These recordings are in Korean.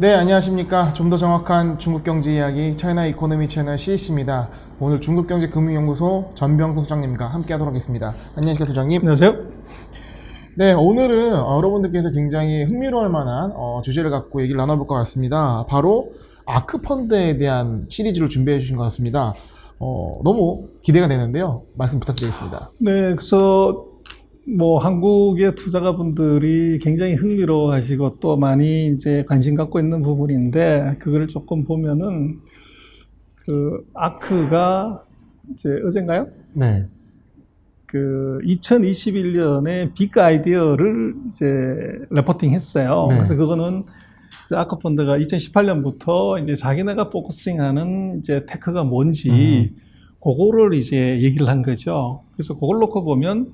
네, 안녕하십니까. 좀 더 정확한 중국 경제 이야기 차이나 이코노미 채널 CS입니다. 오늘 중국경제금융연구소 전병석 소장님과 함께 하도록 하겠습니다. 안녕하세요, 소장님. 안녕하세요. 네, 오늘은 여러분들께서 굉장히 흥미로울 만한 주제를 갖고 얘기를 나눠볼 것 같습니다. 바로 아크펀드에 대한 시리즈를 준비해 주신 것 같습니다. 너무 기대가 되는데요. 말씀 부탁드리겠습니다. 네, 그래서 한국의 투자가분들이 굉장히 흥미로워하시고 또 많이 이제 관심 갖고 있는 부분인데, 그걸 조금 보면은 아크가 이제 어젠가요? 네. 2021년에 빅 아이디어를 이제 레포팅 했어요. 네. 그래서 그거는 이제 아크펀드가 2018년부터 이제 자기네가 포커싱하는 이제 테크가 뭔지 그거를 이제 얘기를 한 거죠. 그래서 그걸 놓고 보면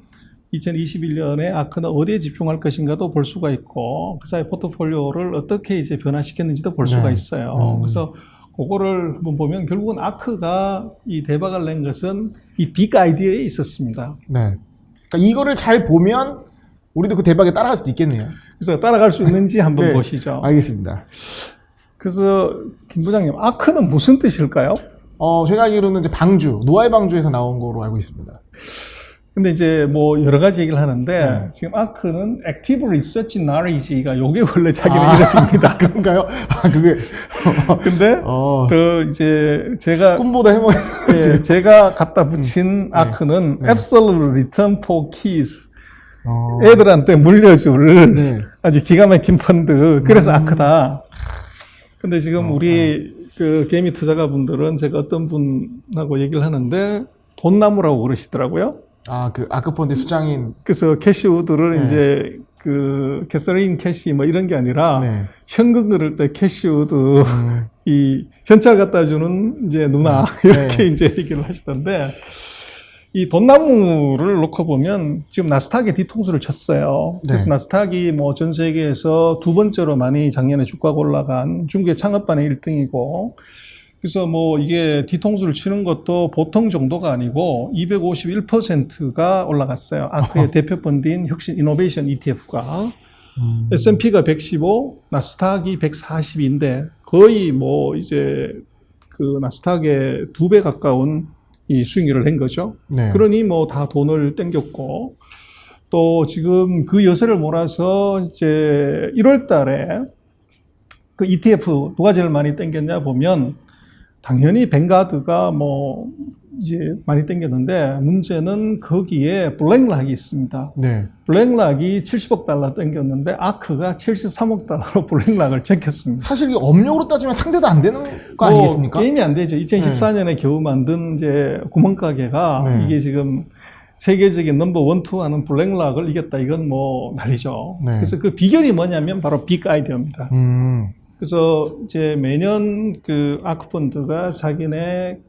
2021년에 아크는 어디에 집중할 것인가도 볼 수가 있고, 그 사이 포트폴리오를 어떻게 이제 변화시켰는지도 볼 수가 있어요. 그래서 그거를 한번 보면 결국은 아크가 이 대박을 낸 것은 이 빅 아이디어에 있었습니다. 네. 그러니까 이거를 잘 보면 우리도 그 대박에 따라갈 수도 있겠네요. 그래서 따라갈 수 있는지 한번 네, 보시죠. 알겠습니다. 그래서 김 부장님, 아크는 무슨 뜻일까요? 제가 알기로는 이제 방주, 노아의 방주에서 나온 거로 알고 있습니다. 근데 이제 여러 가지 얘기를 하는데, 지금 아크는 Active Research Knowledge가 요게 원래 자기네 이름입니다. 그런가요? 그게. 근데, 더 이제 제가, 꿈보다 해몽. 예, 제가 갖다 붙인 아크는 Absolute Return for Kids. 애들한테 물려줄 아주 기가 막힌 펀드. 그래서 아크다. 근데 지금 우리 개미 투자가분들은 제가 어떤 분하고 얘기를 하는데, 돈나무라고 그러시더라고요. 아크펀드 수장인. 그래서 캐시우드를 이제 캐서린 캐시 이런 게 아니라 현금 그럴 때 캐시우드 이 현찰 갖다 주는 이제 누나 이렇게 이제 얘기를 하시던데, 이 돈나무를 놓고 보면 지금 나스닥에 뒤통수를 쳤어요. 그래서 나스닥이 전 세계에서 두 번째로 많이 작년에 주가가 올라간 중국의 창업반의 1등이고, 그래서 이게 뒤통수를 치는 것도 보통 정도가 아니고 251%가 올라갔어요. 아크의 대표 펀드인 혁신 이노베이션 ETF가. S&P가 115, 나스닥이 142인데 거의 이제 나스닥의 2배 가까운 이 수익률을 낸 거죠. 그러니 다 돈을 땡겼고, 또 지금 그 여세를 몰아서 이제 1월 달에 그 ETF 누가 제일 많이 땡겼냐 보면 당연히 뱅가드가 이제 많이 땡겼는데, 문제는 거기에 블랙락이 있습니다. 블랙락이 70억 달러 땡겼는데 아크가 73억 달러로 블랙락을 제꼈습니다. 사실 이게 업력으로 따지면 상대도 안 되는 거 아니겠습니까? 게임이 안 되죠. 2014년에 겨우 만든 이제 구멍가게가 이게 지금 세계적인 넘버 1, 2 하는 블랙락을 이겼다. 이건 난리죠. 그래서 그 비결이 뭐냐면 바로 빅 아이디어입니다. 그래서 이제 매년 아크펀드가 자기네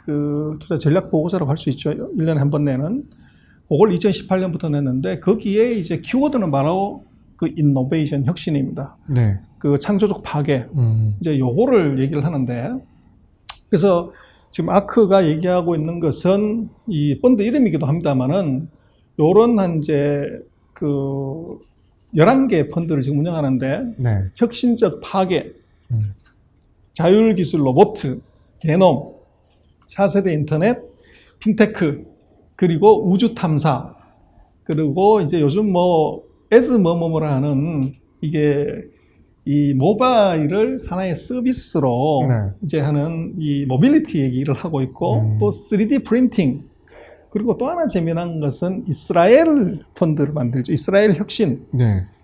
투자 전략 보고서라고 할 수 있죠. 1년에 한 번 내는. 그걸 2018년부터 냈는데, 거기에 이제 키워드는 바로 인노베이션, 혁신입니다. 창조적 파괴. 이제 요거를 얘기를 하는데, 그래서 지금 아크가 얘기하고 있는 것은 이 펀드 이름이기도 합니다만은, 요런 이제 11개 펀드를 지금 운영하는데, 혁신적 파괴, 자율기술 로봇, 게놈, 차세대 인터넷, 핀테크, 그리고 우주 탐사, 그리고 이제 요즘 뭐라 하는 이게 이 모바일을 하나의 서비스로 이제 하는 이 모빌리티 얘기를 하고 있고, 또 3D 프린팅, 그리고 또 하나 재미난 것은 이스라엘 펀드를 만들죠. 이스라엘 혁신.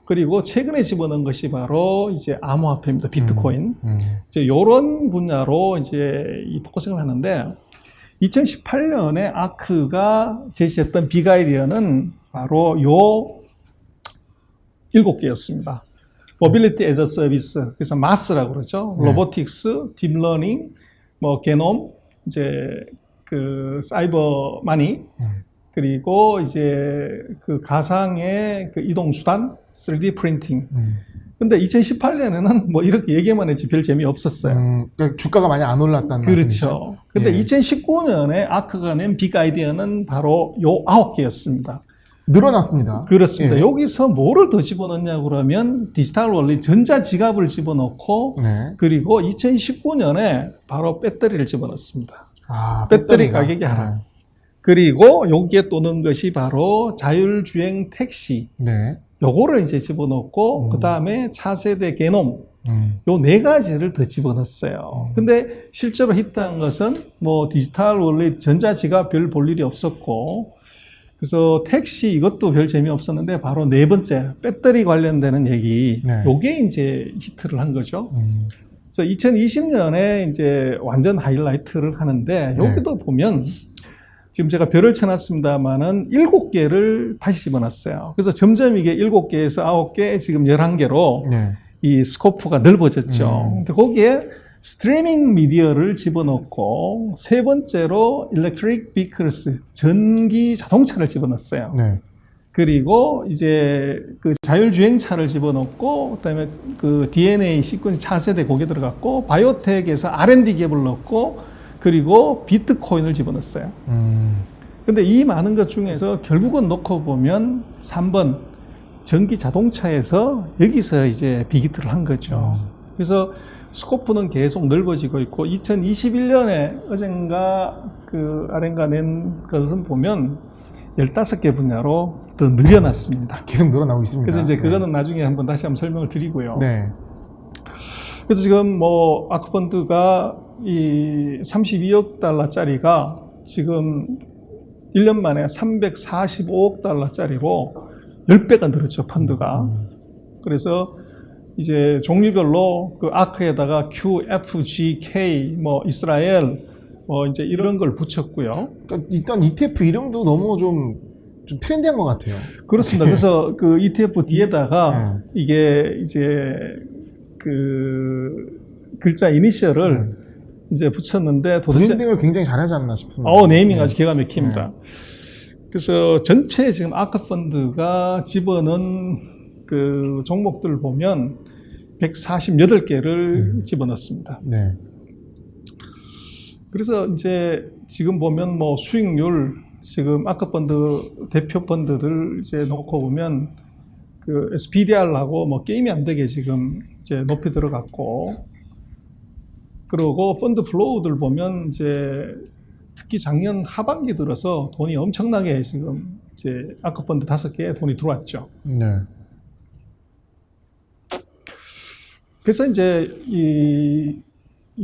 그리고 최근에 집어넣은 것이 바로 이제 암호화폐입니다. 비트코인. 이제 요런 분야로 이제 이 포커싱을 하는데, 2018년에 아크가 제시했던 빅 아이디어는 바로 요 7개였습니다. 모빌리티 에즈 어 서비스. 그래서 마스라고 그러죠. 로보틱스, 딥러닝, 게놈, 이제 사이버 마니, 그리고 이제 가상의 이동수단, 3D 프린팅. 근데 2018년에는 이렇게 얘기만 했지 별 재미 없었어요. 그러니까 주가가 많이 안 올랐다는 그렇죠. 근데 2019년에 아크가 낸 빅 아이디어는 바로 요 9개였습니다. 늘어났습니다. 그렇습니다. 예. 여기서 뭐를 더 집어넣냐고 그러면 디지털 월렛 전자지갑을 집어넣고 네. 그리고 2019년에 바로 배터리를 집어넣습니다. 아, 배터리 배터리가. 가격이 하락. 그리고 여기에 또 넣은 것이 바로 자율주행 택시. 네. 요거를 이제 집어넣고 그 다음에 차세대 게놈. 요 네 가지를 더 집어넣었어요. 근데 실제로 히트한 것은 뭐 디지털 월렛 전자지갑 별 볼 일이 없었고 그래서 택시 이것도 별 재미없었는데 바로 네 번째 배터리 관련되는 얘기 네. 요게 이제 히트를 한 거죠. 그래서 2020년에 이제 완전 하이라이트를 하는데 여기도 보면 지금 제가 별을 쳐놨습니다만은 7개를 다시 집어넣었어요. 그래서 점점 이게 7개에서 9개, 지금 11개로 네. 이 스코프가 넓어졌죠. 근데 거기에 스트리밍 미디어를 집어넣고 세 번째로 일렉트릭 비클스, 전기 자동차를 집어넣었어요. 네. 그리고 이제 그 자율주행차를 집어넣고 그다음에 그 DNA 시퀀스 차세대 거기에 들어갔고 바이오텍에서 R&D 기업을 넣고 그리고 비트코인을 집어넣었어요. 근데 이 많은 것 중에서 결국은 놓고 보면 3번 전기 자동차에서 여기서 이제 빅히트를 한 거죠. 그래서 스코프는 계속 넓어지고 있고 2021년에 어젠가 그 아ren가 낸 것은 보면 15개 분야로 더 늘려놨습니다. 계속 늘어나고 있습니다. 그래서 이제 네. 그거는 나중에 다시 한번 설명을 드리고요. 네. 그래서 지금 뭐 아크펀드가 이 32억 달러짜리가 지금 1년 만에 345억 달러짜리로 10배가 늘었죠, 펀드가. 그래서 이제 종류별로 그 아크에다가 Q, F, G, K, 뭐 이스라엘, 뭐 이제 이런 걸 붙였고요. 그러니까 일단 ETF 이름도 너무 좀 트렌디한 것 같아요. 그렇습니다. 그래서 그 ETF 뒤에다가 이게 이제 그 글자 이니셜을 이제 붙였는데 도대체 브랜딩을 굉장히 잘하지 않나 싶습니다. 네이밍 아주 기가 막힙니다. 그래서 전체 지금 아크펀드가 집어넣은 그 종목들을 보면 148개를 집어넣습니다. 네. 그래서 이제 지금 보면 뭐 수익률 지금 아크펀드 대표 펀드들 이제 놓고 보면 그 SPDR하고 뭐 게임이 안 되게 지금 이제 높이 들어갔고 그리고 펀드 플로우들 보면 이제 특히 작년 하반기 들어서 돈이 엄청나게 지금 이제 아크펀드 5개에 돈이 들어왔죠. 네. 그래서 이제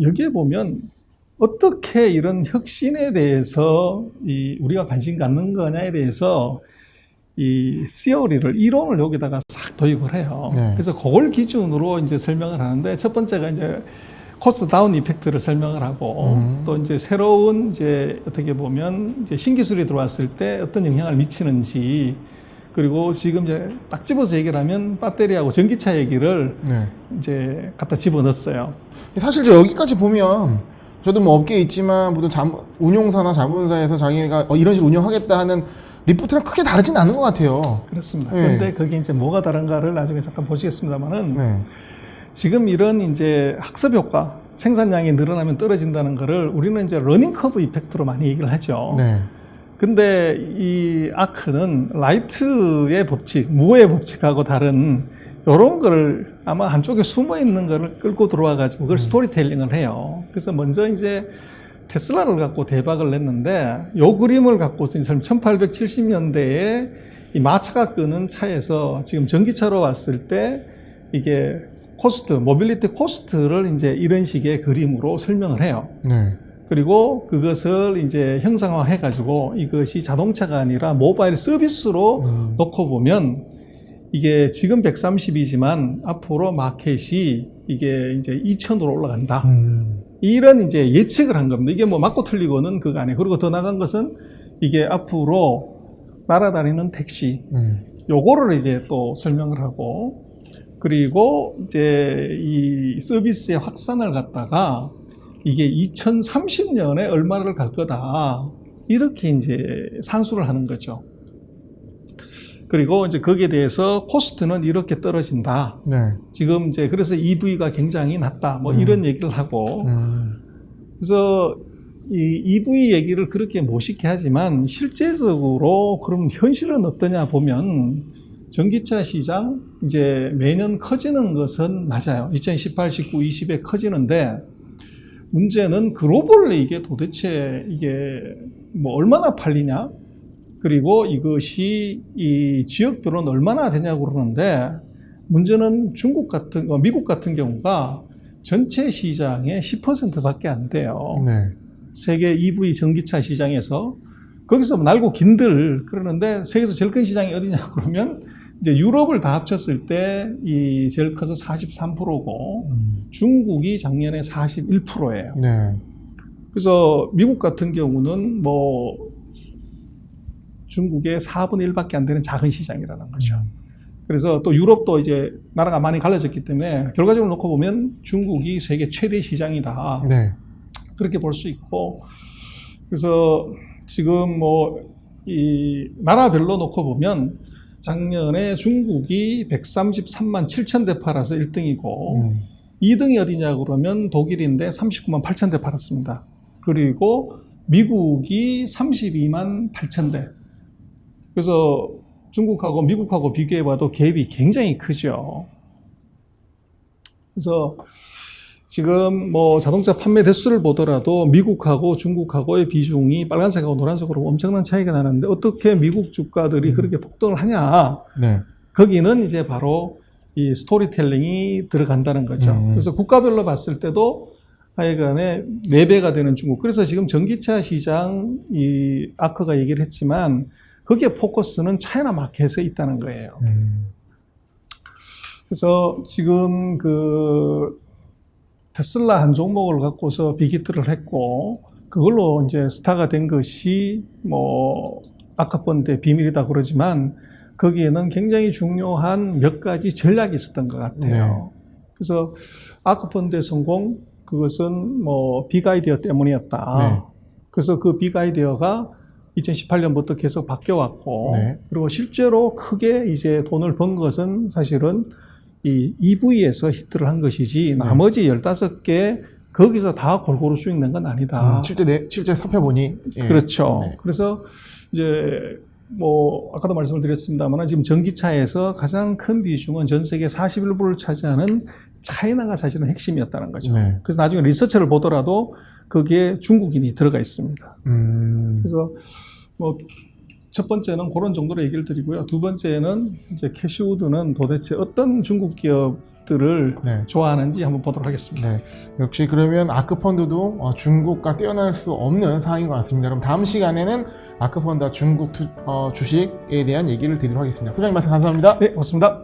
여기에 보면 어떻게 이런 혁신에 대해서 우리가 관심 갖는 거냐에 대해서 이 시어리를 이론을 여기다가 싹 도입을 해요. 네. 그래서 그걸 기준으로 이제 설명을 하는데 첫 번째가 이제 코스트 다운 이펙트를 설명을 하고 또 이제 새로운 이제 어떻게 보면 이제 신기술이 들어왔을 때 어떤 영향을 미치는지 그리고 지금 이제 딱 집어서 얘기를 하면 배터리하고 전기차 얘기를 이제 갖다 집어넣었어요. 사실 저 여기까지 보면 저도 뭐 업계에 있지만 모든 운용사나 자문사에서 자기가 이런 식으로 운영하겠다 하는 리포트랑 크게 다르진 않은 것 같아요. 그렇습니다. 네. 그런데 그게 이제 뭐가 다른가를 나중에 잠깐 보시겠습니다만은 지금 이런 이제 학습 효과, 생산량이 늘어나면 떨어진다는 거를 우리는 이제 러닝 커브 이펙트로 많이 얘기를 하죠. 네. 근데 이 아크는 라이트의 법칙, 무어의 법칙하고 다른 이런 거를 아마 한쪽에 숨어 있는 거를 끌고 들어와 가지고 그걸 스토리텔링을 해요. 그래서 먼저 이제 테슬라를 갖고 대박을 냈는데 요 그림을 갖고 지금 1870년대에 이 마차가 끄는 차에서 지금 전기차로 왔을 때 이게 코스트, 모빌리티 코스트를 이제 이런 식의 그림으로 설명을 해요. 네. 그리고 그것을 이제 형상화 해가지고 이것이 자동차가 아니라 모바일 서비스로 놓고 보면 이게 지금 130이지만 앞으로 마켓이 이게 이제 2000으로 올라간다. 이런 이제 예측을 한 겁니다. 이게 뭐 맞고 틀리고는 그거 아니에요. 그리고 더 나간 것은 이게 앞으로 날아다니는 택시 요거를 이제 또 설명을 하고 그리고 이제 이 서비스의 확산을 갖다가 이게 2030년에 얼마를 갈 거다. 이렇게 이제 산수를 하는 거죠. 그리고 이제 거기에 대해서 코스트는 이렇게 떨어진다. 네. 지금 이제 그래서 EV가 굉장히 낮다. 뭐 이런 얘기를 하고. 그래서 이 EV 얘기를 그렇게 멋있게 하지만 실제적으로 그럼 현실은 어떠냐 보면 전기차 시장 이제 매년 커지는 것은 맞아요. 2018, 19, 20에 커지는데 문제는 글로벌리 이게 도대체 이게 뭐 얼마나 팔리냐? 그리고 이것이 이 지역별로는 얼마나 되냐고 그러는데 문제는 미국 같은 경우가 전체 시장의 10%밖에 안 돼요. 네. 세계 EV 전기차 시장에서 거기서 날고 긴들 그러는데 세계에서 제일 큰 시장이 어디냐 그러면 이제 유럽을 다 합쳤을 때 이 제일 커서 43%고 중국이 작년에 41%예요. 네. 그래서 미국 같은 경우는 뭐 중국의 4분의 1밖에 안 되는 작은 시장이라는 거죠. 그래서 또 유럽도 이제 나라가 많이 갈라졌기 때문에 결과적으로 놓고 보면 중국이 세계 최대 시장이다. 네. 그렇게 볼 수 있고, 그래서 지금 뭐 이 나라별로 놓고 보면 작년에 중국이 133만 7천 대 팔아서 1등이고 2등이 어디냐 그러면 독일인데 39만 8천 대 팔았습니다. 그리고 미국이 32만 8천 대. 그래서 중국하고 미국하고 비교해봐도 갭이 굉장히 크죠. 그래서 지금 뭐 자동차 판매 대수를 보더라도 미국하고 중국하고의 비중이 빨간색하고 노란색으로 엄청난 차이가 나는데 어떻게 미국 주가들이 그렇게 폭등을 하냐. 네. 거기는 이제 바로 이 스토리텔링이 들어간다는 거죠. 그래서 국가별로 봤을 때도 하여간에 4배가 되는 중국. 그래서 지금 전기차 시장 이 아크가 얘기를 했지만 거기에 포커스는 차이나 마켓에 있다는 거예요. 그래서 지금 그 테슬라 한 종목을 갖고서 빅히트를 했고 그걸로 이제 스타가 된 것이 뭐 아카펀드의 비밀이다 그러지만 거기에는 굉장히 중요한 몇 가지 전략이 있었던 것 같아요. 네. 그래서 아카펀드의 성공 그것은 뭐 빅 아이디어 때문이었다. 네. 그래서 그 빅 아이디어가 2018년부터 계속 바뀌어왔고 네. 그리고 실제로 크게 이제 돈을 번 것은 사실은 이 EV에서 히트를 한 것이지 나머지 15개 거기서 다 골고루 수익낸 건 아니다. 실제 살펴보니 예. 그렇죠. 네. 그래서 이제 뭐 아까도 말씀을 드렸습니다만 지금 전기차에서 가장 큰 비중은 전 세계 41%를 차지하는 차이나가 사실은 핵심이었다는 거죠. 네. 그래서 나중에 리서치를 보더라도 거기에 중국인이 들어가 있습니다. 그래서 뭐 첫 번째는 그런 정도로 얘기를 드리고요. 두 번째는 이제 캐시우드는 도대체 어떤 중국 기업들을 네. 좋아하는지 한번 보도록 하겠습니다. 네. 역시 그러면 아크펀드도 중국과 떼어날 수 없는 상황인 것 같습니다. 그럼 다음 시간에는 아크펀드와 중국 주식에 대한 얘기를 드리도록 하겠습니다. 소장님 말씀 감사합니다. 네, 고맙습니다.